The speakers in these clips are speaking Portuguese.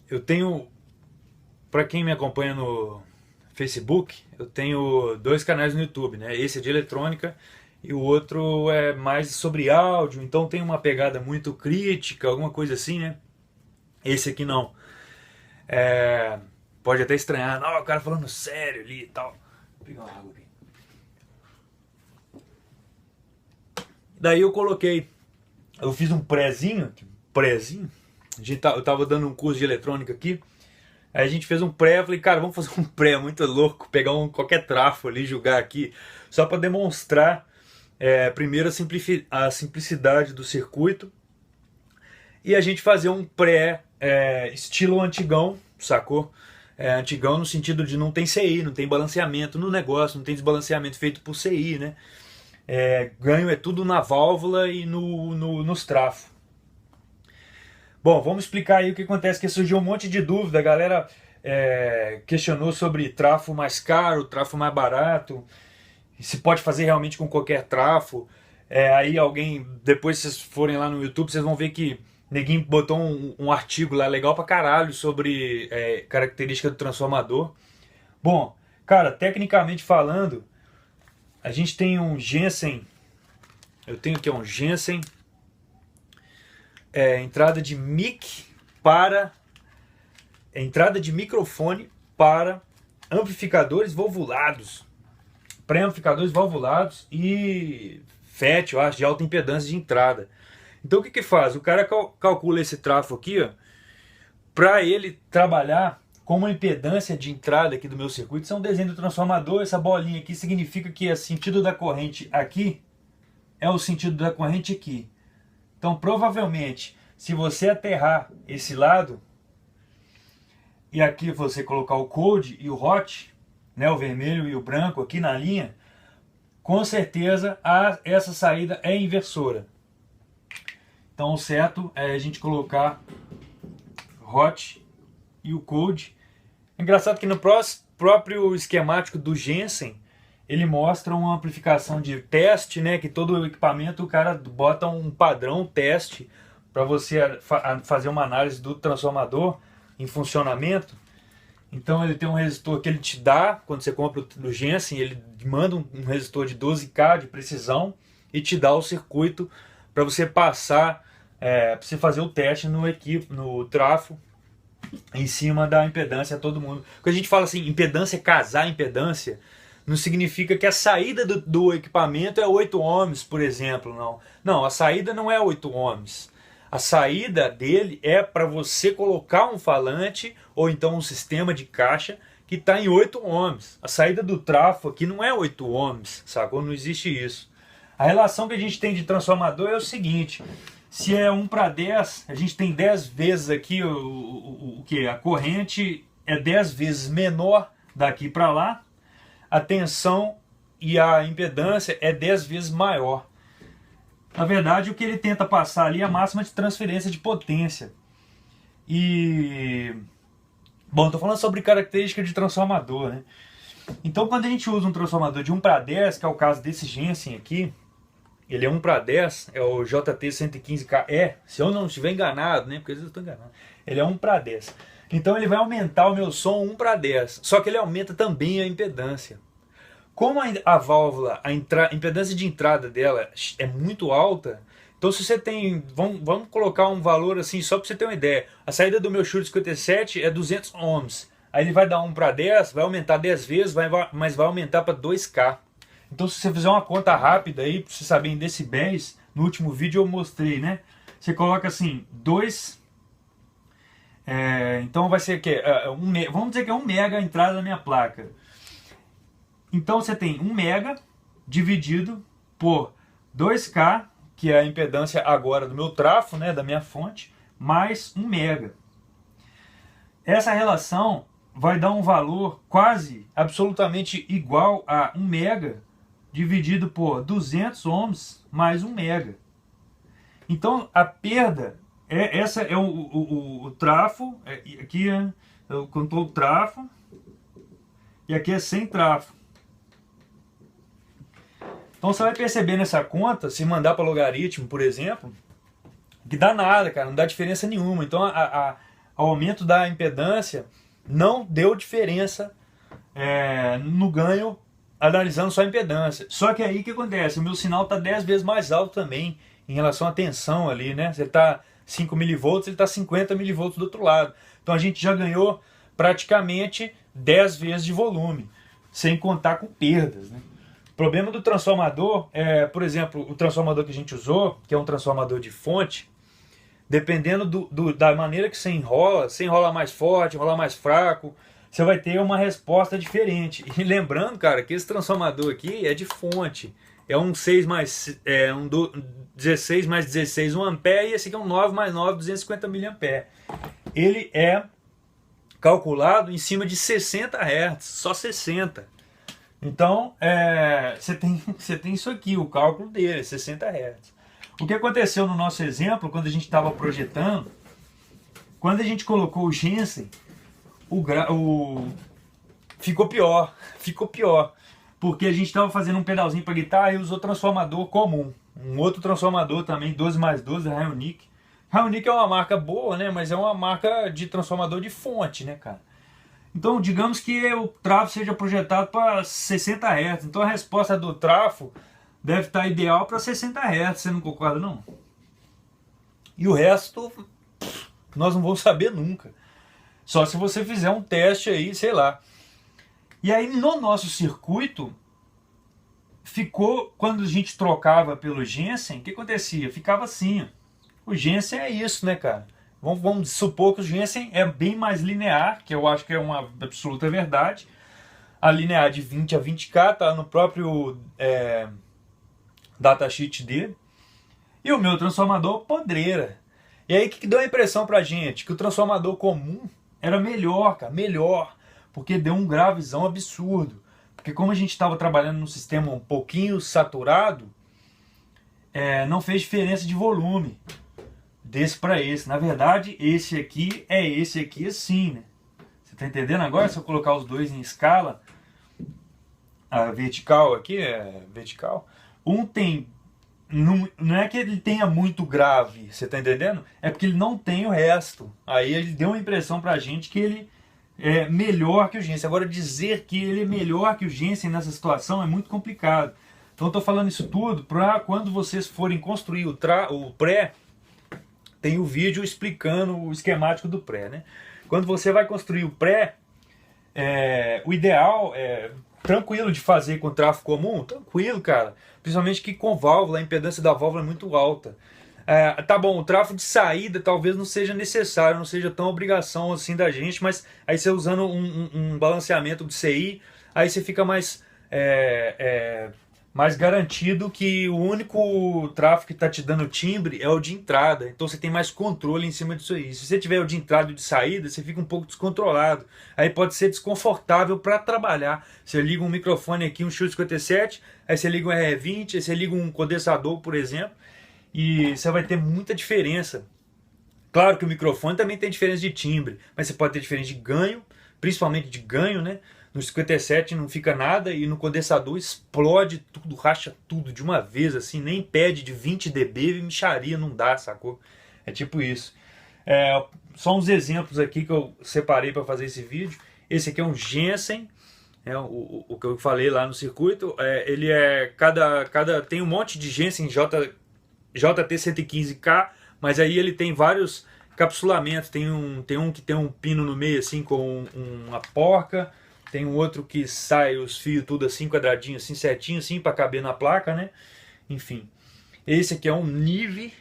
Eu tenho, para quem me acompanha no Facebook, eu tenho dois canais no YouTube, né? Esse é de eletrônica e o outro é mais sobre áudio, então tem uma pegada muito crítica, alguma coisa assim, né? Esse aqui não. É, pode até estranhar, não, o cara falando sério ali e tal. Vou pegar uma água aqui. Daí eu fiz um prézinho. Eu tava dando um curso de eletrônica aqui. Aí a gente fez um pré, eu falei, cara, vamos fazer um pré muito louco, pegar qualquer trafo ali, jogar aqui, só para demonstrar primeiro a simplicidade do circuito e a gente fazer um pré estilo antigão, sacou? Antigão no sentido de não tem CI, não tem balanceamento no negócio, não tem desbalanceamento feito por CI, né? Ganho é tudo na válvula e nos trafos. Bom, vamos explicar aí o que acontece, que surgiu um monte de dúvida, a galera questionou sobre trafo mais caro, trafo mais barato, se pode fazer realmente com qualquer trafo. Aí alguém, depois vocês forem lá no YouTube, vocês vão ver que neguinho botou um artigo lá legal pra caralho sobre característica do transformador. Bom, cara, tecnicamente falando, a gente tem um Jensen, eu tenho aqui um Jensen, entrada de mic para entrada de microfone para amplificadores valvulados, pré-amplificadores valvulados e FET, eu acho, de alta impedância de entrada. Então o que faz? O cara calcula esse trafo aqui, para ele trabalhar com uma impedância de entrada aqui do meu circuito. Isso é um desenho do transformador, essa bolinha aqui significa que o sentido da corrente aqui é o sentido da corrente aqui. Então provavelmente, se você aterrar esse lado e aqui você colocar o cold e o hot, né, o vermelho e o branco aqui na linha, com certeza essa saída é inversora. Então o certo é a gente colocar hot e o cold. Engraçado que no próprio esquemático do Jensen ele mostra uma amplificação de teste, né, que todo o equipamento o cara bota um padrão teste para você fazer uma análise do transformador em funcionamento. Então ele tem um resistor que ele te dá, quando você compra o Jensen, ele manda um resistor de 12K de precisão e te dá o circuito para você passar, para você fazer o teste no trafo, em cima da impedância a todo mundo. Quando a gente fala assim, impedância, casar impedância, não significa que a saída do equipamento é 8 ohms, por exemplo. Não, não, a saída não é 8 ohms. A saída dele é para você colocar um falante ou então um sistema de caixa que está em 8 ohms. A saída do trafo aqui não é 8 ohms, sacou? Não existe isso. A relação que a gente tem de transformador é o seguinte: se é 1 para 10, a gente tem 10 vezes aqui o que? A corrente é 10 vezes menor daqui para lá, a tensão e a impedância é 10 vezes maior. Na verdade, o que ele tenta passar ali é a máxima de transferência de potência. E... bom, estou falando sobre característica de transformador, né? Então, quando a gente usa um transformador de 1 para 10, que é o caso desse Jensen aqui, ele é 1 para 10, é o JT115KE, se eu não estiver enganado, né? Porque às vezes eu estou enganado. Ele é 1 para 10. Então ele vai aumentar o meu som 1 para 10. Só que ele aumenta também a impedância. Como a válvula, a impedância de entrada dela é muito alta, então se você tem, vamos colocar um valor assim, só para você ter uma ideia, a saída do meu Shure 57 é 200 ohms, aí ele vai dar 1 para 10, vai aumentar 10 vezes, mas vai aumentar para 2K. Então se você fizer uma conta rápida aí, para você saber em decibéis, no último vídeo eu mostrei, né? Você coloca assim, 2... então vai ser o quê? Vamos dizer que é 1 mega a entrada da minha placa. Então você tem 1 mega dividido por 2K, que é a impedância agora do meu trafo, né, da minha fonte, mais 1 mega. Essa relação vai dar um valor quase absolutamente igual a 1 mega dividido por 200 ohms mais 1 mega. Então a perda, essa é o trafo, aqui eu contou o trafo, e aqui é sem trafo. Então você vai perceber nessa conta, se mandar para logaritmo, por exemplo, que dá nada, cara, não dá diferença nenhuma. Então o aumento da impedância não deu diferença no ganho analisando só a impedância. Só que aí o que acontece? O meu sinal está 10 vezes mais alto também em relação à tensão ali, né? Você está 5 milivolts, ele está 50 milivolts do outro lado. Então a gente já ganhou praticamente 10 vezes de volume, sem contar com perdas, né? O problema do transformador por exemplo, o transformador que a gente usou, que é um transformador de fonte, dependendo da maneira que você enrola mais forte, enrola mais fraco, você vai ter uma resposta diferente. E lembrando, cara, que esse transformador aqui é de fonte. É um 16 mais 16, 1 ampere, e esse aqui é um 9 mais 9, 250 miliamperes. Ele é calculado em cima de 60 Hz, só 60. Então, você tem isso aqui, o cálculo dele, 60 Hz. O que aconteceu no nosso exemplo, quando a gente estava projetando, quando a gente colocou o Jensen, ficou pior, porque a gente estava fazendo um pedalzinho para guitarra e usou transformador comum, um outro transformador também, 12 mais 12, da Hyonic. Hyonic é uma marca boa, né, mas é uma marca de transformador de fonte, né, cara. Então, digamos que o trafo seja projetado para 60 Hz, então a resposta do trafo deve estar ideal para 60 Hz, você não concorda não? E o resto, nós não vamos saber nunca. Só se você fizer um teste aí, sei lá. E aí no nosso circuito, ficou, quando a gente trocava pelo Jensen, o que acontecia? Ficava assim, ó. O Jensen é isso, né, cara? Vamos supor que o Jensen é bem mais linear, que eu acho que é uma absoluta verdade. A linear de 20 a 20K tá no próprio datasheet dele. E o meu transformador podreira. E aí o que deu a impressão pra gente? Que o transformador comum era melhor, cara, melhor. Porque deu um gravizão absurdo. Porque como a gente estava trabalhando num sistema um pouquinho saturado, não fez diferença de volume desse para esse. Na verdade, esse aqui é esse aqui assim, né? Você tá entendendo agora? Se eu colocar os dois em escala, a vertical aqui é vertical. Um tem... Não é que ele tenha muito grave, você tá entendendo? É porque ele não tem o resto. Aí ele deu uma impressão pra gente que ele é melhor que o Jensen. Agora, dizer que ele é melhor que o Jensen nessa situação é muito complicado. Então eu tô falando isso tudo para quando vocês forem construir o pré, tem o vídeo explicando o esquemático do pré, né? Quando você vai construir o pré, o ideal é tranquilo de fazer com tráfego comum, tranquilo, cara. Principalmente que com válvula, a impedância da válvula é muito alta. Tá bom, o tráfego de saída talvez não seja necessário, não seja tão obrigação assim da gente, mas aí você usando um balanceamento de CI, aí você fica mais garantido que o único tráfego que está te dando timbre é o de entrada. Então você tem mais controle em cima disso aí. Se você tiver o de entrada e de saída, você fica um pouco descontrolado. Aí pode ser desconfortável para trabalhar. Você liga um microfone aqui, um Shure 57, aí você liga um RE20, aí você liga um condensador, por exemplo, e você vai ter muita diferença. Claro que o microfone também tem diferença de timbre, mas você pode ter diferença de ganho, principalmente de ganho, né? No 57 não fica nada e no condensador explode tudo, racha tudo de uma vez, assim, nem pede de 20 dB, mixaria, não dá, sacou? É tipo isso. Só uns exemplos aqui que eu separei para fazer esse vídeo. Esse aqui é um Jensen, o que eu falei lá no circuito. Ele tem um monte de Jensen JT115K, mas aí ele tem vários capsulamentos. Tem um que tem um pino no meio, assim, com uma porca. Tem um outro que sai os fios tudo assim, quadradinho, assim, certinho, assim, para caber na placa, né? Enfim. Esse aqui é um Nive.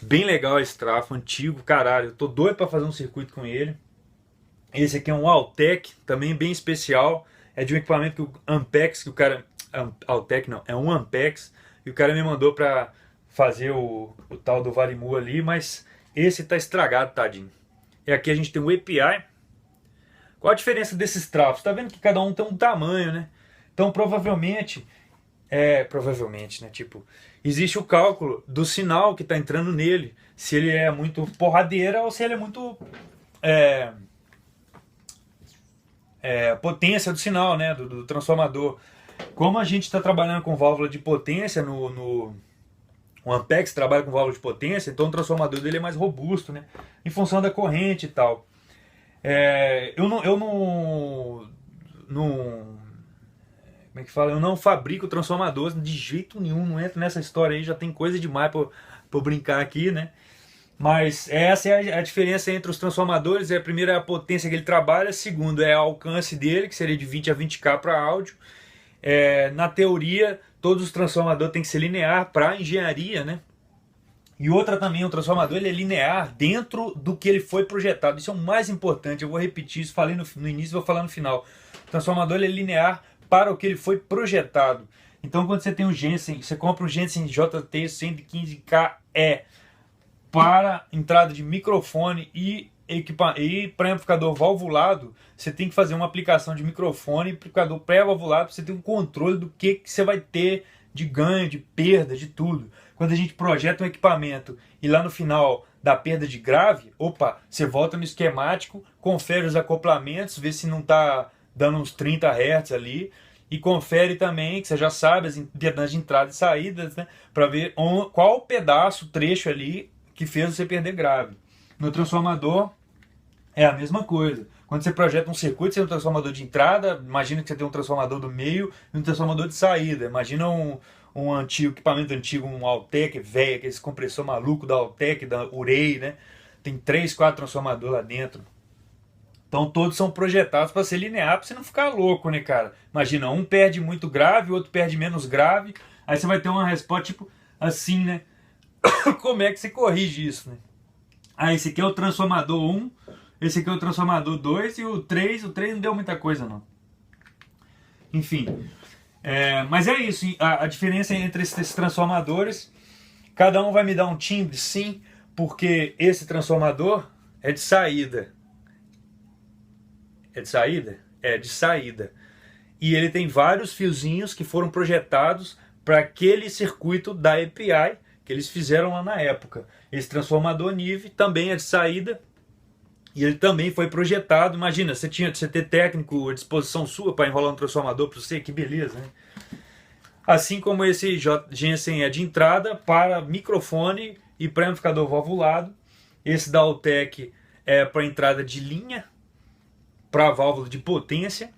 Bem legal esse trafo, antigo, caralho. Eu tô doido para fazer um circuito com ele. Esse aqui é um Altec, também bem especial. É de um equipamento que o Ampex, que o cara... Altec não, é um Ampex. E o cara me mandou para fazer o tal do Varimu ali, mas esse tá estragado, tadinho. E aqui a gente tem o API. Qual a diferença desses trafos? Tá vendo que cada um tem um tamanho, né? Então provavelmente, né? Tipo, existe o cálculo do sinal que está entrando nele. Se ele é muito porradeira ou se ele é muito potência do sinal, né? Do transformador. Como a gente está trabalhando com válvula de potência no O Ampex trabalha com válvula de potência, então o transformador dele é mais robusto, né? Em função da corrente e tal. Eu não, como é que fala? Eu não fabrico transformadores de jeito nenhum, não entro nessa história aí, já tem coisa demais pra eu brincar aqui, né? Mas essa é a diferença entre os transformadores. A primeira é a potência que ele trabalha, a segunda é o alcance dele, que seria de 20 a 20K para áudio. Na teoria, todos os transformadores têm que ser linear para engenharia, né? E outra também, o transformador ele é linear dentro do que ele foi projetado. Isso é o mais importante, eu vou repetir isso, falei no início e vou falar no final. O transformador ele é linear para o que ele foi projetado. Então quando você tem um Jensen, você compra um Jensen JT 115KE para entrada de microfone e pré-amplificador valvulado, você tem que fazer uma aplicação de microfone e amplificador pré-valvulado para você ter um controle do que você vai ter de ganho, de perda, de tudo. Quando a gente projeta um equipamento e lá no final dá perda de grave, opa, você volta no esquemático, confere os acoplamentos, vê se não está dando uns 30 Hz ali, e confere também, que você já sabe, as impedâncias de entrada e saídas, né, para ver qual pedaço, trecho ali que fez você perder grave. No transformador é a mesma coisa. Quando você projeta um circuito, você tem um transformador de entrada, imagina que você tem um transformador do meio e um transformador de saída. Imagina um equipamento antigo, um Altec velho, aquele compressor maluco da Altec, da Urei, né? Tem 3, 4 transformadores lá dentro. Então todos são projetados para ser linear, para você não ficar louco, né, cara? Imagina, um perde muito grave, o outro perde menos grave, aí você vai ter uma resposta tipo assim, né? Como é que você corrige isso, né? Esse aqui é o transformador 1, esse aqui é o transformador 2 e o 3 não deu muita coisa não. Enfim, mas é isso, a diferença entre esses transformadores, cada um vai me dar um timbre, sim, porque esse transformador é de saída. É de saída? É de saída. E ele tem vários fiozinhos que foram projetados para aquele circuito da API que eles fizeram lá na época. Esse transformador NIV também é de saída e ele também foi projetado. Imagina, você ter técnico à disposição sua para enrolar um transformador para você, que beleza, né? Assim como esse Jensen é de entrada para microfone e pré-amplificador valvulado. Esse da Altec é para entrada de linha, para válvula de potência.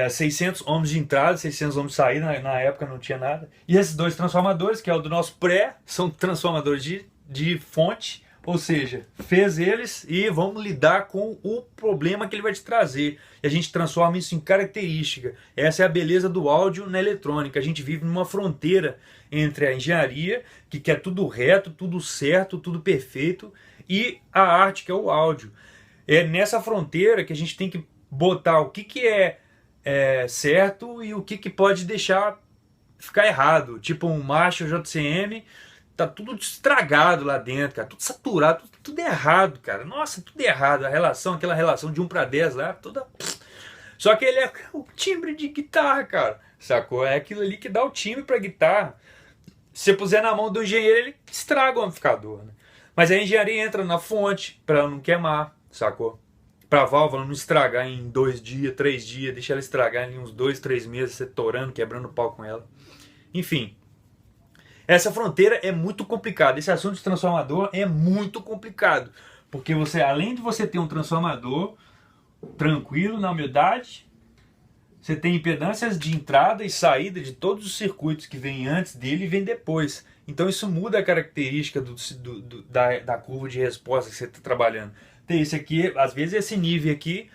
600 ohms de entrada, 600 ohms de saída, na época não tinha nada. E esses dois transformadores, que é o do nosso pré, são transformadores de fonte, ou seja, fez eles e vamos lidar com o problema que ele vai te trazer. E a gente transforma isso em característica. Essa é a beleza do áudio na eletrônica. A gente vive numa fronteira entre a engenharia, que quer tudo reto, tudo certo, tudo perfeito, e a arte, que é o áudio. É nessa fronteira que a gente tem que botar o que é certo e o que pode deixar ficar errado. Tipo um Marshall JCM, tá tudo estragado lá dentro, cara, tudo saturado, tudo errado, cara. Nossa, tudo errado. Aquela relação de 1 para 10 lá, toda. Só que ele é o timbre de guitarra, cara. Sacou? É aquilo ali que dá o timbre pra guitarra. Se você puser na mão do engenheiro, ele estraga o amplificador, né? Mas a engenharia entra na fonte para ela não queimar, sacou? Para a válvula não estragar em 2 dias, 3 dias, deixa ela estragar em uns 2, 3 meses, você torando, quebrando o pau com ela. Enfim, essa fronteira é muito complicada. Esse assunto de transformador é muito complicado, porque você, além de você ter um transformador tranquilo na humildade, você tem impedâncias de entrada e saída de todos os que vêm antes dele e vêm depois. Então isso muda a característica da curva de resposta que você está trabalhando. Tem esse aqui, às vezes esse nível aqui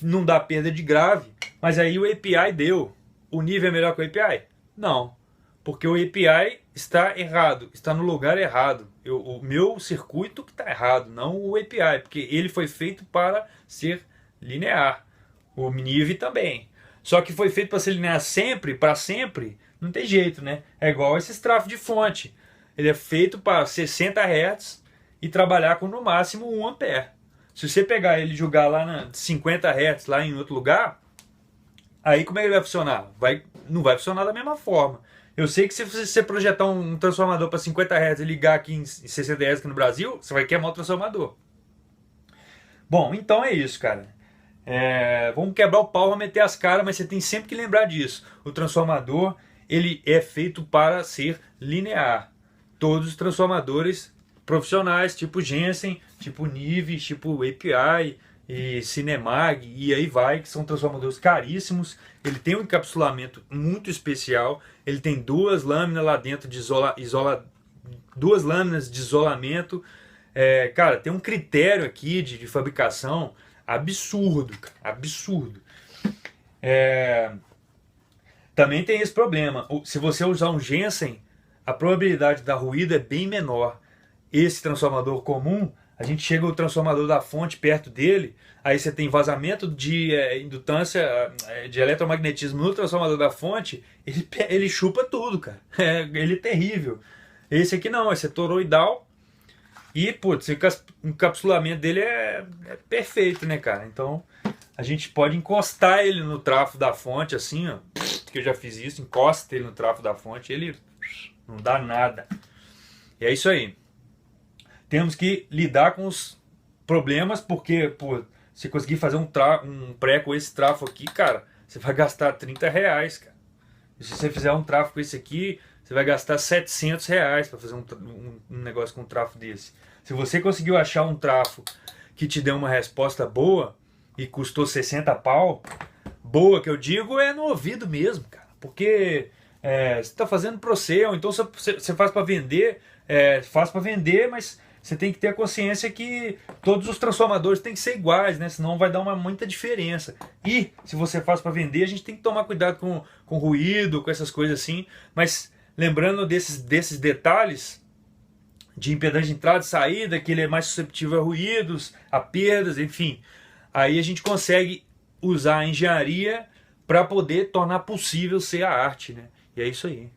não dá perda de grave, mas aí o API deu. O nível é melhor que o API? Não, porque o API está errado, está no lugar errado. O meu circuito que está errado, não o API, porque ele foi feito para ser linear. O nível também. Só que foi feito para ser linear sempre, para sempre, não tem jeito, né? É igual esses trafos de fonte. Ele é feito para 60 Hz e trabalhar com no máximo 1 ampere. Se você pegar ele e jogar lá na 50 Hz lá em outro lugar, aí como é que ele vai funcionar? Não vai funcionar da mesma forma. Eu sei que se você projetar um transformador para 50 Hz e ligar aqui em 60 Hz aqui no Brasil, você vai queimar o transformador. Bom, então é isso, cara. Vamos quebrar o pau, vamos meter as caras, mas você tem sempre que lembrar disso. O transformador, ele é feito para ser linear. Todos os transformadores profissionais, tipo Jensen, tipo Nive, tipo API e Cinemag, e aí vai, que são transformadores caríssimos. Ele tem um encapsulamento muito especial, ele tem duas lâminas lá dentro de duas lâminas de isolamento. Cara, tem um critério aqui de fabricação absurdo, cara, absurdo. Também tem esse problema. Se você usar um Jensen, a probabilidade de dar ruído é bem menor. Esse transformador comum, a gente chega ao transformador da fonte perto dele, aí você tem vazamento de indutância, de eletromagnetismo no transformador da fonte, ele chupa tudo, cara. Ele é terrível. Esse aqui não, esse é toroidal e, putz, o encapsulamento dele é perfeito, né, cara? Então, a gente pode encostar ele no trafo da fonte, assim, ó, que eu já fiz isso, encosta ele no trafo da fonte, ele não dá nada. E é isso aí. Temos que lidar com os problemas, porque, pô, se conseguir fazer um pré com esse trafo aqui, cara, você vai gastar 30 reais, cara. E se você fizer um trafo com esse aqui, você vai gastar 700 reais para fazer um negócio com um trafo desse. Se você conseguiu achar um trafo que te deu uma resposta boa e custou 60 pau, boa que eu digo é no ouvido mesmo, cara. Porque você está fazendo para você, ou então você faz para vender, faz para vender, mas você tem que ter a consciência que todos os transformadores têm que ser iguais, né? Senão vai dar muita diferença. E se você faz para vender, a gente tem que tomar cuidado com ruído, com essas coisas assim. Mas lembrando desses detalhes de impedância de entrada e saída, que ele é mais susceptível a ruídos, a perdas, enfim. Aí a gente consegue usar a engenharia para poder tornar possível ser a arte, né? E é isso aí.